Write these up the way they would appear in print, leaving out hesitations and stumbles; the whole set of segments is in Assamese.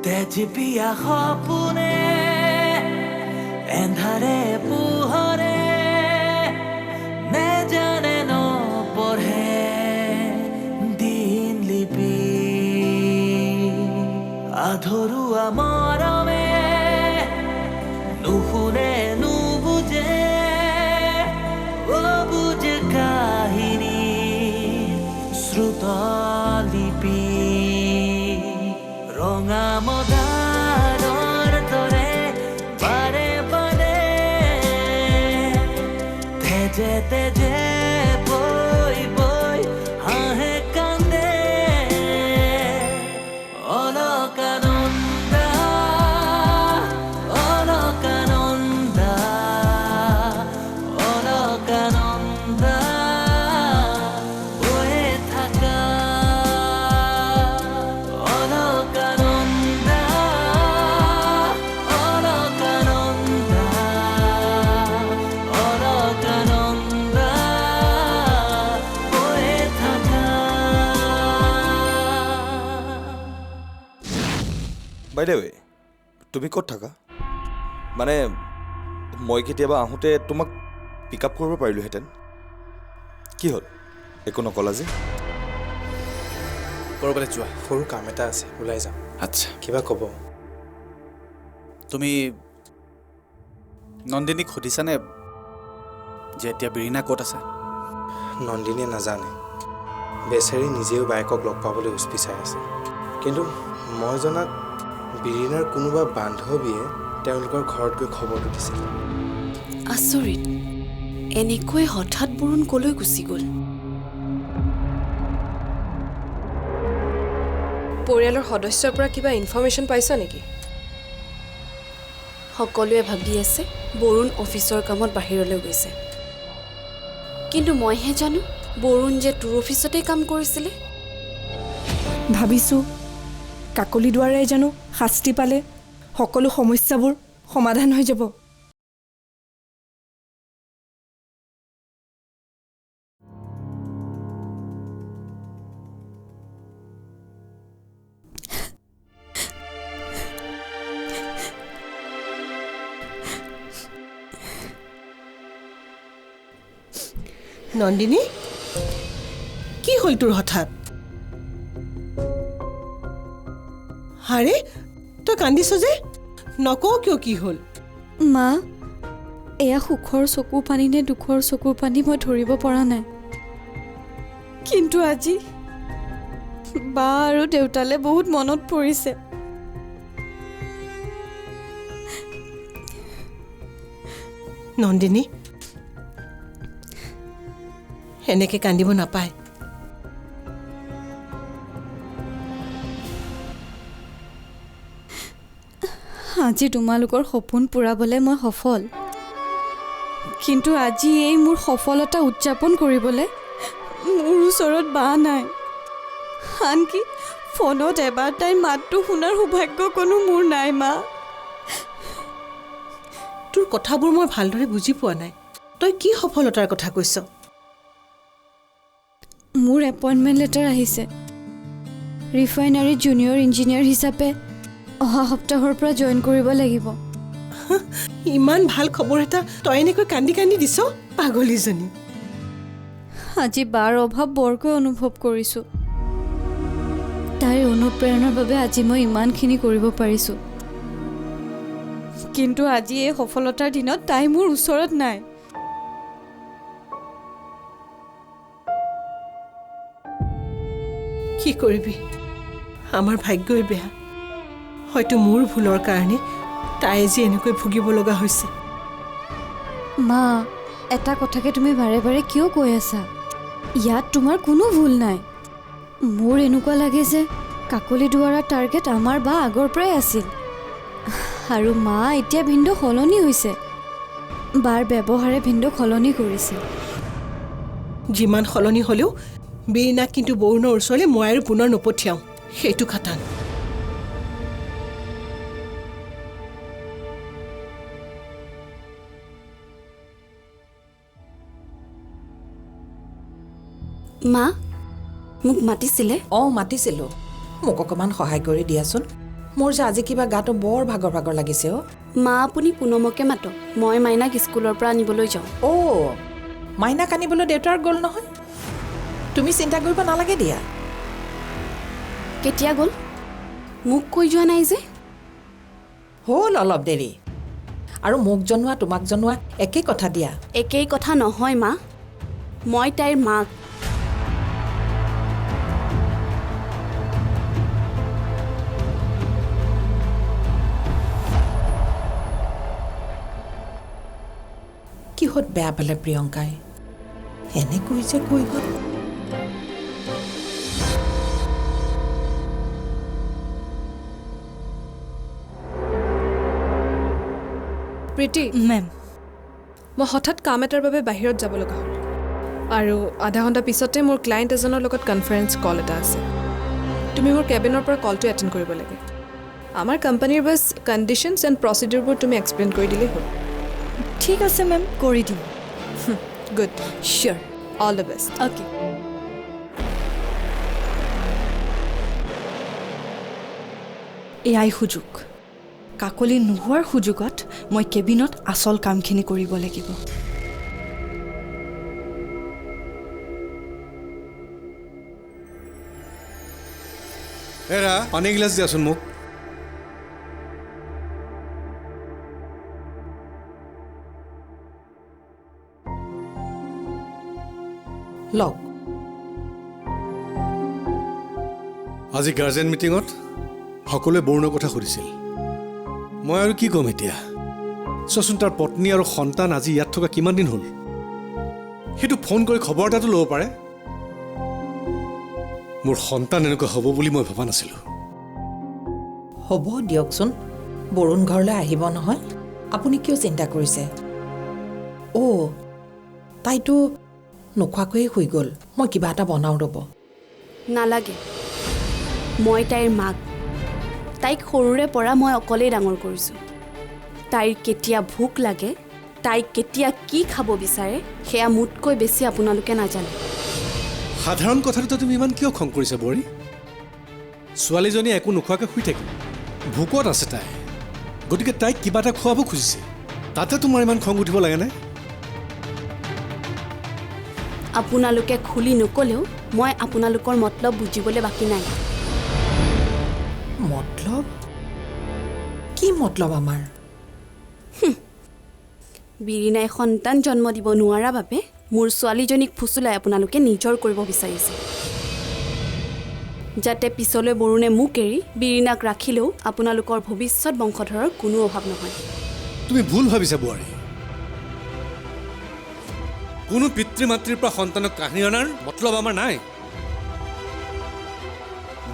তেজ পিয়া সপোনে এন্ধাৰে পোহৰে নেজানে নপঢ়ে দিন লিপি আধৰুৱা মৰমে নুশুনে নুবুজে অবুজে কাহিনী শ্ৰুত লিপি ৰঙা মদাৰৰ দৰে বাৰে বাৰে তেজে তেজে বৈ বৈ হাঁহে কান্দে অলকানন্দা অলকানন্দা অলকানন্দা বয়ে থাকা অলকানন্দা অলকানন্দা অলকানন্দা বয়ে থাকা বাই দ্য ৱে তুমি ক'ত থাকা মানে মই কেতিয়াবা আহোঁতে তোমাক পিক আপ কৰিব পাৰিলোহেঁতেন কি হ'ল একো নকলা যে ক'ৰবালৈ যোৱা সৰু কাম এটা আছে ওলাই যাম আচ্ছা কিবা ক'ব তুমি নন্দিনীক সুধিছানে যে এতিয়া বিৰিণা ক'ত আছে নন্দিনীয়ে নাজানে বেচেৰি নিজেও বায়েকক লগ পাবলৈ উচপিচাই আছে কিন্তু মই জনাত বিৰিণাৰ কোনোবা বান্ধৱীয়ে তেওঁলোকৰ ঘৰত গৈ খবৰটো দিছিল আচৰিত এনেকৈ হঠাৎ বৰুণ কলৈ গুচি গ'ল পৰিয়ালৰ সদস্যৰ পৰা কিবা ইনফৰমেশ্যন পাইছা নেকি সকলোৱে ভাবি আছে বৰুণ অফিচৰ কামত বাহিৰলৈ গৈছে কিন্তু মইহে জানো বৰুণ যে তোৰ অফিচতে কাম কৰিছিলে ভাবিছোঁ কাকলি দুৱাৰাই জানো শাস্তি পালে সকলো সমস্যাবোৰ সমাধান হৈ যাব নন্দিনী কি হ'ল তোৰ হঠাৎ হাৰে তই কান্দিছ যে নকওঁ কিয় কি হ'ল মা এয়া সুখৰ চকু পানী নে দুখৰ চকু পানী মই ধৰিব পৰা নাই কিন্তু আজি বা আৰু দেউতালে বহুত মনত পৰিছে নন্দিনী এনেকে কান্দিব নাপায় আজি তোমালোকৰ সপোন পূৰাবলৈ মই সফল কিন্তু আজি এই মোৰ সফলতা উদযাপন কৰিবলৈ মোৰ ওচৰত বা নাই আনকি ফোনত এবাৰ তাইৰ মাতটো শুনাৰ সৌভাগ্য কোনো মোৰ নাই মা তোৰ কথাবোৰ মই ভালদৰে বুজি পোৱা নাই তই কি সফলতাৰ কথা কৈছ মোৰ এপইণ্টমেণ্ট লেটাৰ আহিছে ৰিফাইনাৰী জুনিয়ৰ ইঞ্জিনিয়াৰ হিচাপে অহা সপ্তাহৰ পৰা জইন কৰিব লাগিব ইমান ভাল খবৰ এটা তই এনেকৈ কান্দি কান্দি দিছ পাগলীজনী আজি বাৰ অভাৱ বৰকৈ অনুভৱ কৰিছোঁ তাইৰ অনুপ্ৰেৰণাৰ বাবে আজি মই ইমানখিনি কৰিব পাৰিছোঁ কিন্তু আজি এই সফলতাৰ দিনত তাই মোৰ ওচৰত নাই কি কৰিবি আমাৰ ভাগ্যই বেয়া হয়তো মোৰ ভুলৰ কাৰণে তাই যে এনেকৈ ভুগিব লগা হৈছে মা এটা কথাকে তুমি বাৰে বাৰে কিয় কৈ আছা ইয়াত তোমাৰ কোনো ভুল নাই মোৰ এনেকুৱা লাগে যে কাকলি দুৱাৰাৰ টাৰ্গেট আমাৰ বা আগৰ পৰাই আছিল আৰু মা এতিয়া ভিন্দু সলনি হৈছে বাৰ ব্যৱহাৰে ভিন্দু সলনি কৰিছে যিমান সলনি হ'লেও বিৰিণাক কিন্তু বৰুণৰ ওচৰলৈ মই আৰু পুনৰ নপঠিয়াওঁ সেইটো খাটান মা মোক মাতিছিলে অঁ মাতিছিলোঁ মোক অকণমান সহায় কৰি দিয়াচোন মোৰ যে আজি কিবা গাটো বৰ ভাগৰ ভাগৰ লাগিছে অ' মা আপুনি পুনমকে মাতক মই মাইনাক স্কুলৰ পৰা আনিবলৈ যাওঁ মাইনাক আনিবলৈ দেউতাৰ গ'ল নহয় তুমি চিন্তা কৰিব নালাগে দিয়া কেতিয়া গ'ল মোক কৈ যোৱা নাই যে হ'ল অলপ দেৰি আৰু মোক জনোৱা তোমাক জনোৱা একেই কথা দিয়া একেই কথা নহয় মা মই তাইৰ মাক কিহত বেয়া পালে প্ৰিয়ংকাই এনেকৈ যে কৈ গ'ল প্ৰীতি মেম মই হঠাৎ কাম এটাৰ বাবে বাহিৰত যাব লগা হ'ল আৰু আধা ঘণ্টা পিছতে মোৰ ক্লায়েণ্ট এজনৰ লগত কনফাৰেন্স কল এটা আছে তুমি মোৰ কেবিনৰ পৰা কলটো এটেণ্ড কৰিব লাগে আমাৰ কোম্পানীৰ বাছ কণ্ডিশ্যনছ এণ্ড প্ৰচিডিউৰবোৰ তুমি এক্সপ্লেইন কৰি দিলেই হ'ল ঠিক আছে মেম কৰি দিম good cheer all the best okay এয়াই সুযোগ কাকলি নোহোৱাৰ সুযোগত মই কেবিনত আচল কামখিনি কৰিব লাগিব এৰা পানী গিলাচ দিয়াচোন মোক লওক আজি গাৰ্জেন মিটিঙত সকলোৱে বৰুণৰ কথা সুধিছিল মই আৰু কি ক'ম এতিয়া চোৱাচোন তাৰ পত্নী আৰু সন্তান আজি ইয়াত থকা কিমান দিন হ'ল সেইটো ফোন কৰি খবৰ এটাতো ল'ব পাৰে মোৰ সন্তান এনেকুৱা হ'ব বুলি মই ভবা নাছিলোঁ হ'ব দিয়কচোন বৰুণ ঘৰলৈ আহিব নহয় আপুনি কিয় চিন্তা কৰিছে তাইতো নোখোৱাকৈয়ে শুই গ'ল মই কিবা এটা বনাওঁ ৰ'ব নালাগে মই তাইৰ মাক তাইক সৰুৰে পৰা মই অকলেই ডাঙৰ কৰিছোঁ তাইৰ কেতিয়া ভোক লাগে তাইক কেতিয়া কি খাব বিচাৰে সেয়া মোতকৈ বেছি আপোনালোকে নাজানে সাধাৰণ কথাটোতে তুমি ইমান কিয় খং কৰিছা বোৱাৰী ছোৱালীজনী একো নোখোৱাকৈ শুই থাকিল ভোকত আছে তাই গতিকে তাইক কিবা এটা খুৱাব খুজিছে তাতে তোমাৰ ইমান খং উঠিব লাগে নে আপোনালোকে খুলি নকলেও মই আপোনালোকৰ মতলব বুজিবলৈ বাকী নাই মতলব কি মতলব আমাৰ বিৰিনাই সন্তান জন্ম দিব নোৱাৰা বাবে মোৰ ছোৱালীজনীক ফুচুলাই আপোনালোকে নিজৰ কৰিব বিচাৰিছে যাতে পিছলৈ বৰুণে মোক এৰি বিৰিনাক ৰাখিলেও আপোনালোকৰ ভৱিষ্যত বংশধৰৰ কোনো অভাৱ নহয় তুমি ভুল ভাবিছা বোৱাৰী কোনো পিতৃ মাতৃৰ পৰা সন্তানক কাঢ়ি অনাৰ মতলব আমাৰ নাই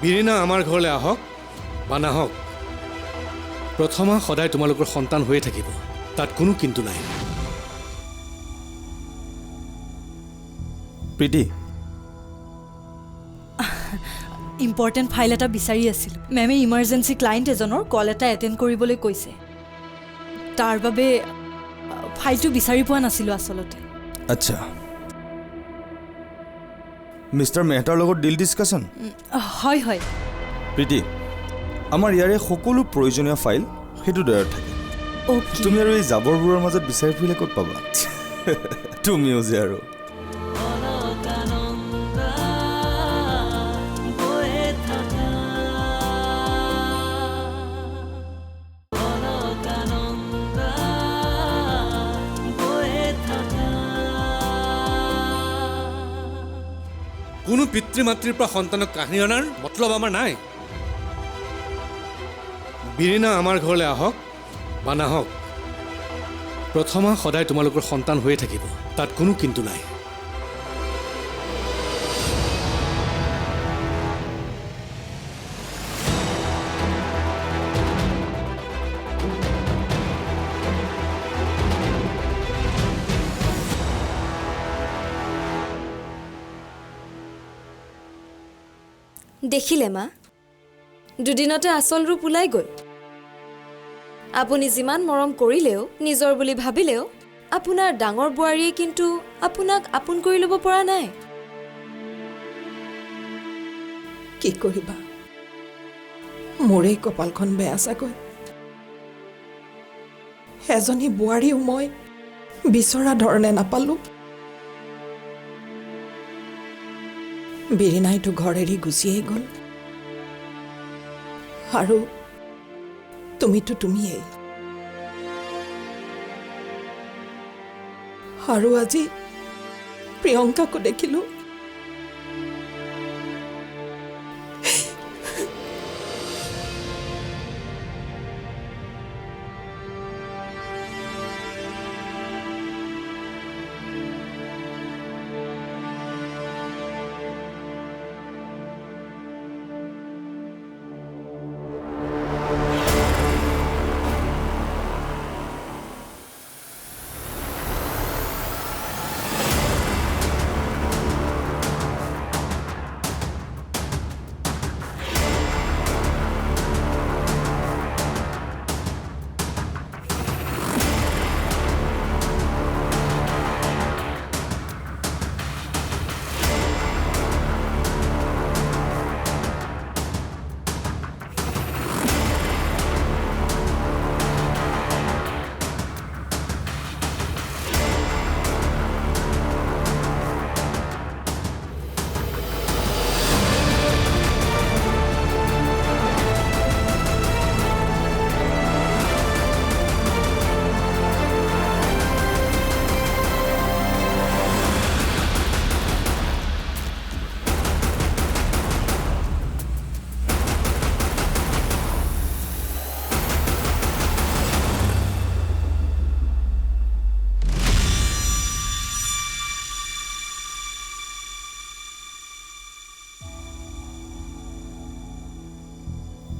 বিৰিনা আমাৰ ঘৰলৈ আহক বা নাহক প্ৰথমা সদায় তোমালোকৰ সন্তান হৈয়ে থাকিব তাত কোনো কিন্তু নাই প্ৰীতি ইম্পৰ্টেণ্ট ফাইল এটা বিচাৰি আছিল মেমে ইমাৰ্জেঞ্চি ক্লায়েণ্ট এজনৰ কল এটা এটেণ্ড কৰিবলৈ কৈছে তাৰ বাবে ফাইলটো বিচাৰি পোৱা নাছিলোঁ আচলতে আচ্ছা মিষ্টাৰ মেহতাৰ লগত ডিল ডিছকাশ্যন হয় হয় প্ৰীতি আমাৰ ইয়াৰে সকলো প্ৰয়োজনীয় ফাইল সেইটো দয়াত থাকে তুমি আৰু এই জাবৰবোৰৰ মাজত বিচাৰি ফুৰিলে ক'ত পাবা তুমিও যে আৰু কোনো পিতৃ মাতৃৰ পৰা সন্তানক কাঢ়ি অনাৰ মতলব আমাৰ নাই বিৰিনা আমাৰ ঘৰলৈ আহক বা নাহক প্ৰথমা সদায় তোমালোকৰ সন্তান হৈয়ে থাকিব তাত কোনো কিন্তু নাই দেখিলে মা দুদিনতে আচল ৰূপ ওলাই গ'ল আপুনি যিমান মৰম কৰিলেও নিজৰ বুলি ভাবিলেও আপোনাৰ ডাঙৰ বোৱাৰীয়ে কিন্তু আপোনাক আপোন কৰি ল'ব পৰা নাই কি কৰিবা মোৰেই কপালখন বেয়া চাগৈ। এজনী বোৱাৰীও মই বিচৰা ধৰণে নাপালোঁ। বিৰিণাইতো ঘৰ এৰি গুচিয়েই গ'ল, আৰু তুমিতো তুমিয়েই। আৰু আজি প্ৰিয়ংকাকো দেখিলোঁ।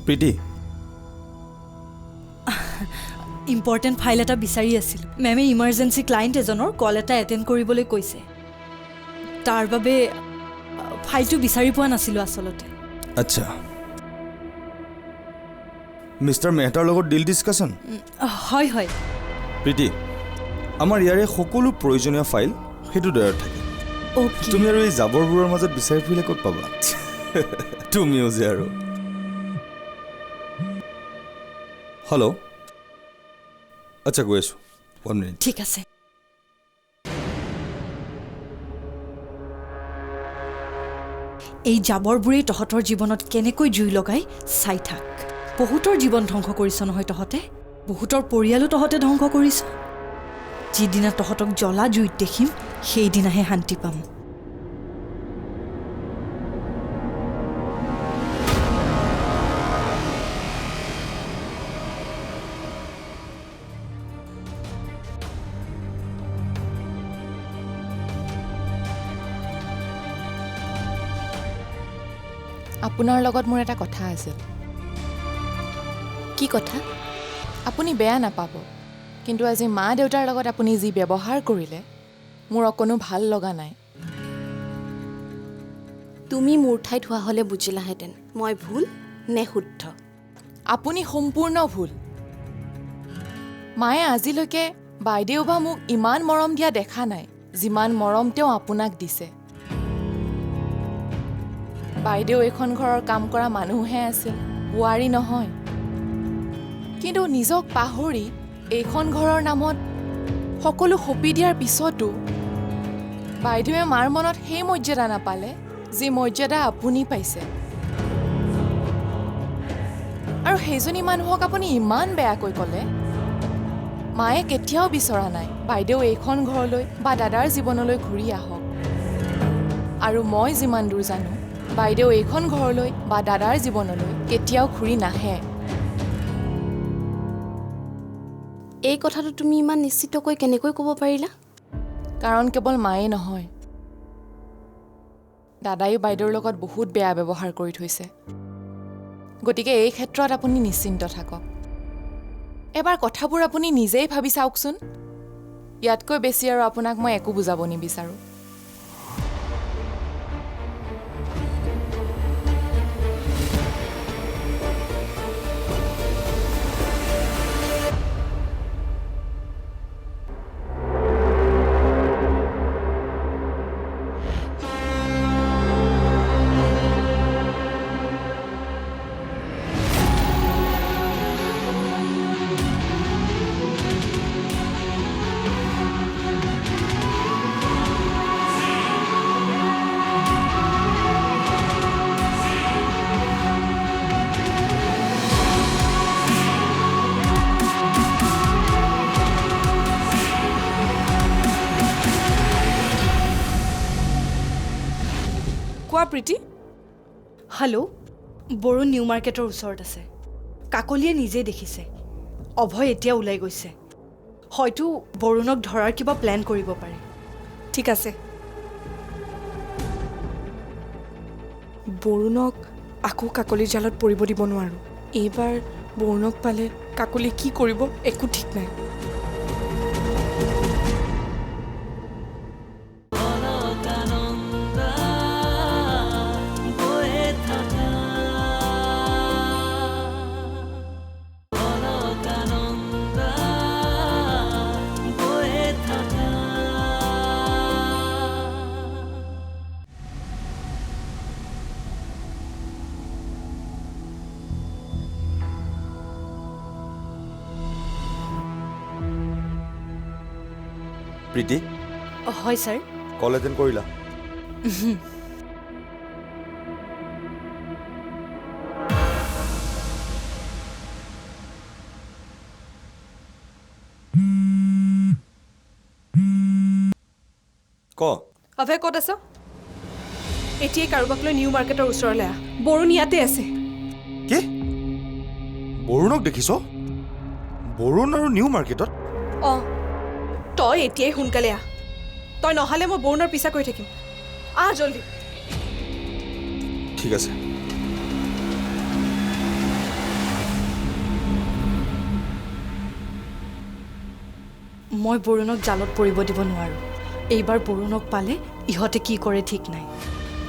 প্ৰীতি, ইম্পৰ্টেণ্ট ফাইল এটা বিচাৰি আছিলোঁ। মেমে ইমাৰ্জেঞ্চি ক্লায়েণ্ট এজনৰ কল এটা এটেণ্ড কৰিবলৈ কৈছে। তাৰ বাবে ফাইলটো বিচাৰি পোৱা নাছিলোঁ আচলতে। আচ্ছা, মিষ্টাৰ মেহতাৰ লগত ডিল ডিছকাশ্যন? হয় হয়। প্ৰীতি, আমাৰ ইয়াৰে সকলো প্ৰয়োজনীয় ফাইল সেইটো ড্ৰয়াৰত থাকে। তুমি আৰু এই জাবৰবোৰৰ মাজত বিচাৰি ফুৰিলে ক'ত পাবা? তুমিও যে আৰু। হেল্ল', আচ্ছা গৈ আছোঁ, 1 মিনিট। ঠিক আছে। এই জাবৰবোৰেই তহঁতৰ জীৱনত কেনেকৈ জুই লগাই চাই থাক। বহুতৰ জীৱন ধ্বংস কৰিছ নহয় তহঁতে, বহুতৰ পৰিয়ালো তহঁতে ধ্বংস কৰিছ। যিদিনা তহঁতক জ্বলা জুইত দেখিম সেইদিনাহে শান্তি পাম। আপোনাৰ লগত মোৰ এটা কথা আছিল। কি কথা? আপুনি বেয়া নাপাব, কিন্তু আজি মা দেউতাৰ লগত আপুনি যি ব্যৱহাৰ কৰিলে মোৰ অকণো ভাল লগা নাই। তুমি মোৰ ঠাইত হোৱা হ'লে বুজিলাহেঁতেন মই ভুল নে শুদ্ধ। আপুনি সম্পূৰ্ণ ভুল। মায়ে আজিলৈকে বাইদেউ বা মোক ইমান মৰম দিয়া দেখা নাই যিমান মৰম তেওঁ আপোনাক দিছে। বাইদেউ এখন ঘৰৰ কাম কৰা মানুহহে আছিল, বোৱাৰী নহয়। কিন্তু নিজক পাহৰি এইখন ঘৰৰ নামত সকলো সঁপি দিয়াৰ পিছতো বাইদেৱে মাৰ মনত সেই মৰ্যাদা নাপালে যি মৰ্যাদা আপুনি পাইছে। আৰু সেইজনী মানুহক আপুনি ইমান বেয়াকৈ ক'লে। মায়ে কেতিয়াও বিচৰা নাই বাইদেউ এইখন ঘৰলৈ বা দাদাৰ জীৱনলৈ ঘূৰি আহক। আৰু মই যিমান দূৰ জানো বাইদেউ এইখন ঘৰলৈ বা দাদাৰ জীৱনলৈ কেতিয়াও ঘূৰি নাহে। এই কথাটো তুমি ইমান নিশ্চিতকৈ কেনেকৈ ক'ব পাৰিলা? কাৰণ কেৱল মায়ে নহয়, দাদায়ো বাইদেউৰ লগত বহুত বেয়া ব্যৱহাৰ কৰি থৈছে। গতিকে এই ক্ষেত্ৰত আপুনি নিশ্চিন্ত থাকক। এবাৰ কথাবোৰ আপুনি নিজেই ভাবি চাওকচোন। ইয়াতকৈ বেছি আৰু আপোনাক মই একো বুজাব নিবিচাৰোঁ। প্ৰীতি। হেল্ল', বৰুণ নিউ মাৰ্কেটৰ ওচৰত আছে। কাকলিয়ে নিজেই দেখিছে অভয় এতিয়া ওলাই গৈছে। হয়তো বৰুণক ধৰাৰ কিবা প্লেন কৰিব পাৰে। ঠিক আছে। বৰুণক আকৌ কাকলিৰ জালত পৰিব দিব নোৱাৰোঁ। এইবাৰ বৰুণক পালে কাকলি কি কৰিব একো ঠিক নাই। প্ৰীতি, হয় ছাৰ। কল এটেণ্ড কৰিলা? ক অভয় ক'ত আছ? এতিয়াই কাৰোবাক লৈ নিউ মাৰ্কেটৰ ওচৰলৈ আহ। বৰুণ ইয়াতে আছে। কি? বৰুণক দেখিছ? বৰুণ আৰু নিউ মাৰ্কেটত? অঁ, তই এতিয়াই সোনকালে আহ। তই নহ'লে মই বৰুণৰ পিছা কৰি থাকিম। আহ জল্দি। ঠিক আছে। মই বৰুণক জালত পৰিব দিব নোৱাৰোঁ। এইবাৰ বৰুণক পালে ইহঁতে কি কৰে ঠিক নাই।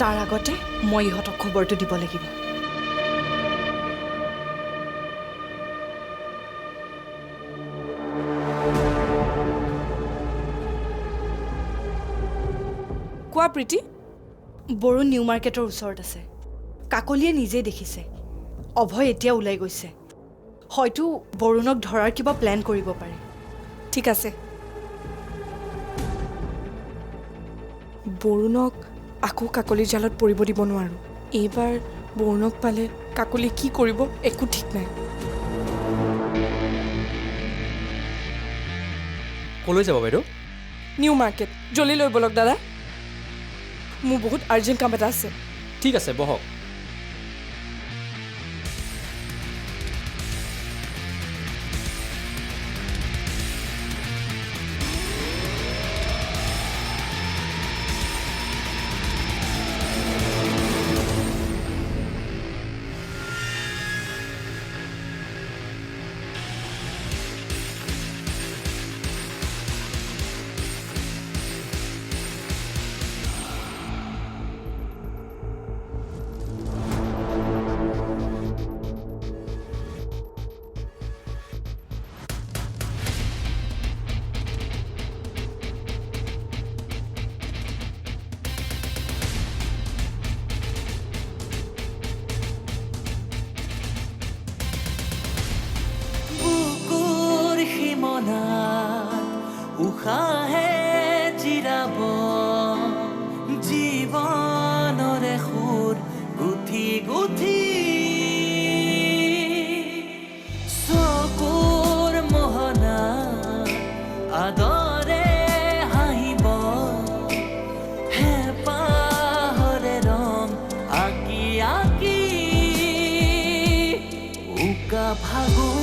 তাৰ আগতে মই ইহঁতক খবৰটো দিব লাগিব। কোৱা প্ৰীতি। বৰুণ নিউ মাৰ্কেটৰ ওচৰত আছে। কাকলিয়ে নিজেই দেখিছে অভয় এতিয়া ওলাই গৈছে। হয়তো বৰুণক ধৰাৰ কিবা প্লেন কৰিব পাৰে। ঠিক আছে। বৰুণক আকৌ কাকলিৰ জালত পৰিব দিব নোৱাৰোঁ। এইবাৰ বৰুণক পালে কাকলি কি কৰিব একো ঠিক নাই। ক'লৈ যাব বাইদেউ? New market. জল্দি লৈ বলক দাদা, মোৰ বহুত আৰ্জেণ্ট কাম এটা আছে। ঠিক আছে, বহক। উশাহে জিৰাব জীৱনৰে সুৰ গুঠি গুঠি চকুৰ মোহনা আদৰে হাঁহিব হেঁপাহৰে ৰং আঁকি আঁকি উকা ভাগো